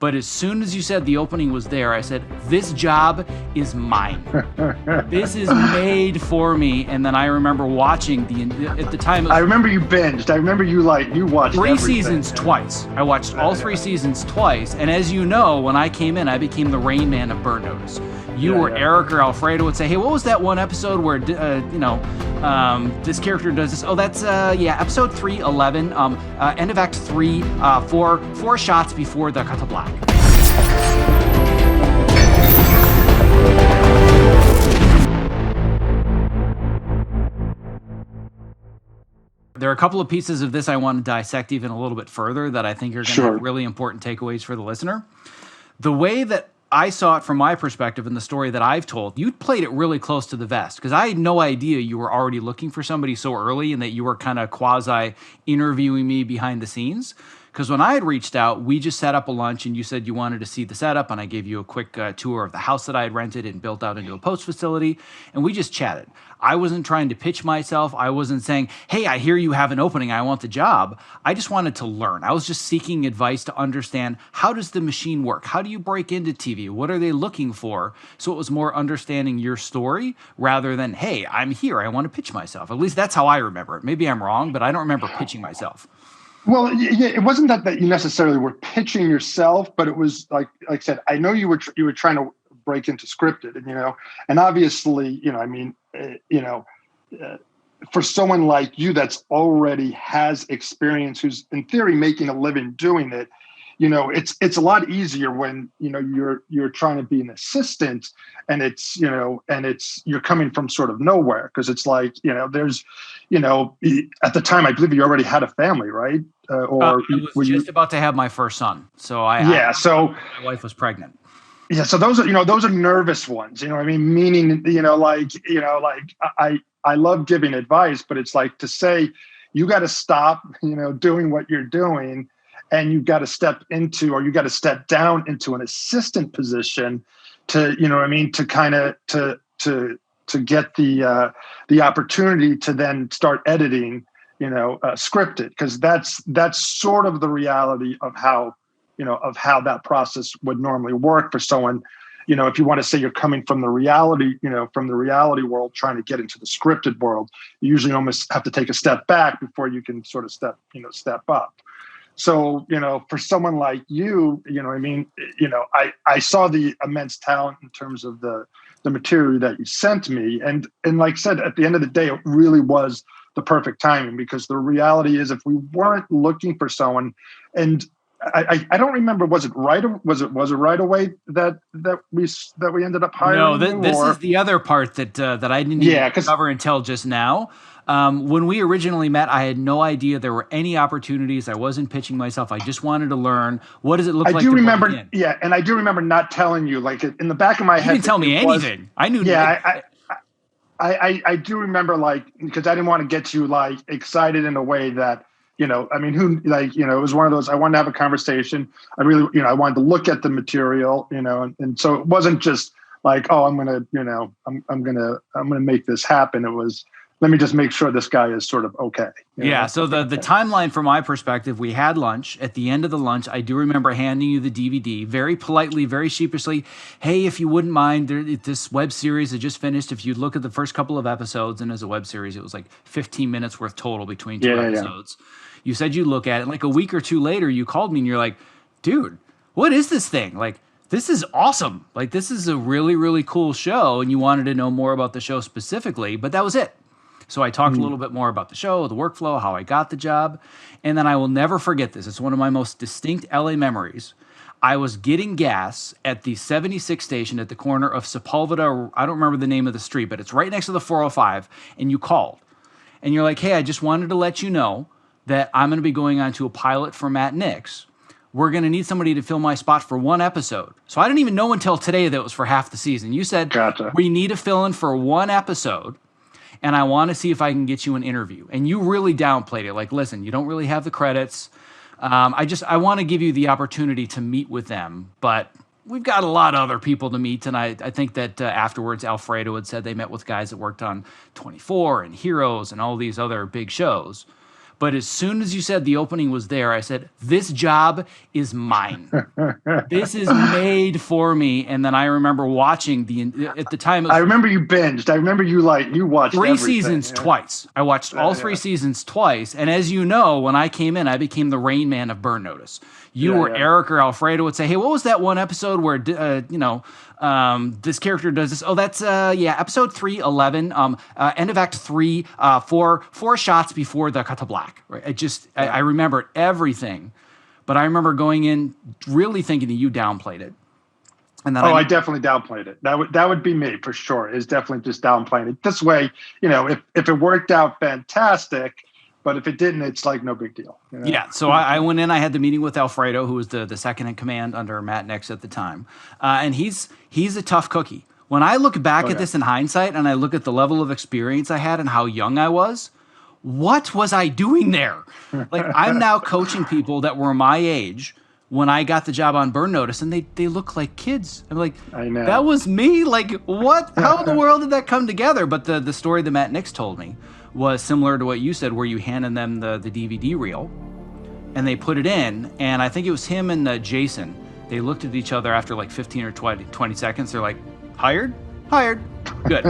But as soon as you said the opening was there, I said, this job is mine. This is made for me. And then I remember watching at the time. I remember you binged. I remember you watched 3 everything. seasons twice. I watched all 3 seasons twice. And as you know, when I came in, I became the Rain Man of Burn Notice. You or Eric or Alfredo would say, hey, what was that one episode where, this character does this? Oh, that's, episode 311, end of act 3, four shots before the cut to black. There are a couple of pieces of this I want to dissect even a little bit further that I think are going to have really important takeaways for the listener. The way that I saw it from my perspective in the story that I've told, you played it really close to the vest because I had no idea you were already looking for somebody so early and that you were kind of quasi interviewing me behind the scenes. Because when I had reached out, we just set up a lunch and you said you wanted to see the setup and I gave you a quick tour of the house that I had rented and built out into a post facility and we just chatted. I wasn't trying to pitch myself. I wasn't saying, hey, I hear you have an opening. I want the job. I just wanted to learn. I was just seeking advice to understand how does the machine work? How do you break into TV? What are they looking for? So it was more understanding your story rather than, hey, I'm here. I want to pitch myself. At least that's how I remember it. Maybe I'm wrong, but I don't remember pitching myself. Well, yeah, it wasn't that you necessarily were pitching yourself, but it was like I said, I know you were trying to break into scripted, and obviously, for someone like you that's already has experience, who's in theory making a living doing it, it's a lot easier when you're trying to be an assistant and you're coming from sort of nowhere because it's like there's at the time I believe you already had a family, right? I was just about to have my first son, so my wife was pregnant. Yeah, so those are nervous ones, meaning I love giving advice, but it's like to say you got to stop doing what you're doing and you've got to step into, or you got to step down into an assistant position to, to kind of, to get the opportunity to then start editing, scripted. Because that's sort of the reality of how that process would normally work for someone. If you want to say you're coming from the reality, from the reality world, trying to get into the scripted world, you usually almost have to take a step back before you can sort of step up. So, for someone like you, I saw the immense talent in terms of the material that you sent me. And like I said, at the end of the day, it really was the perfect timing because the reality is if we weren't looking for someone, and I don't remember, was it right away that we ended up hiring? No, this is the other part that I didn't even cover until just now. When we originally met, I had no idea there were any opportunities. I wasn't pitching myself. I just wanted to learn what does it look like. I do remember, and I do remember not telling you. Like in the back of my head, you didn't tell me anything. I knew. Yeah, I do remember, like, because I didn't want to get you like excited in a way that it was one of those. I wanted to have a conversation. I really, I wanted to look at the material, and so it wasn't just like, oh, I'm gonna make this happen. It was, let me just make sure this guy is sort of okay. Yeah. So the timeline from my perspective, we had lunch. At the end of the lunch, I do remember handing you the DVD very politely, very sheepishly. Hey, if you wouldn't mind, this web series had just finished. If you'd look at the first couple of episodes, and as a web series, it was like 15 minutes worth total between two episodes. Yeah. You said you'd look at it. And like a week or two later, you called me and you're like, dude, what is this thing? Like, this is awesome. Like, this is a really, really cool show. And you wanted to know more about the show specifically, but that was it. So I talked a little bit more about the show, the workflow, how I got the job. And then I will never forget this. It's one of my most distinct LA memories. I was getting gas at the 76 station at the corner of Sepulveda. I don't remember the name of the street, but it's right next to the 405. And you called. And you're like, hey, I just wanted to let you know that I'm going to be going on to a pilot for Matt Nix. We're going to need somebody to fill my spot for one episode. So I didn't even know until today that it was for half the season. You said, we need to fill in for one episode. And I want to see if I can get you an interview. And you really downplayed it. Like, listen, you don't really have the credits. I want to give you the opportunity to meet with them. But we've got a lot of other people to meet. And I think that afterwards, Alfredo had said they met with guys that worked on 24 and Heroes and all these other big shows. But as soon as you said the opening was there, I said, this job is mine. This is made for me. And then I remember watching at the time. I remember you binged. I remember you watched 3 everything. seasons twice. I watched all 3 seasons twice. And as you know, when I came in, I became the Rain Man of Burn Notice. You or Eric or Alfredo would say, hey, what was that one episode where, this character does this? Oh, that's, episode 311, end of act 3, four shots before the cut to black. Right? I remembered everything. But I remember going in really thinking that you downplayed it. And then I definitely downplayed it. That would be me for sure. Is definitely just downplaying it. This way, if it worked out, fantastic. But if it didn't, it's like no big deal. Yeah. So I went in. I had the meeting with Alfredo, who was the second in command under Matt Nix at the time, and he's a tough cookie. When I look back at this in hindsight, and I look at the level of experience I had and how young I was, what was I doing there? Like, I'm now coaching people that were my age when I got the job on Burn Notice, and they look like kids. I'm like, I know. That was me. Like, what? How in the world did that come together? But the story that Matt Nix told me was similar to what you said, where you handed them the DVD reel, and they put it in, and I think it was him and Jason. They looked at each other after like 15 or 20 seconds. They're like, hired? Hired. Good.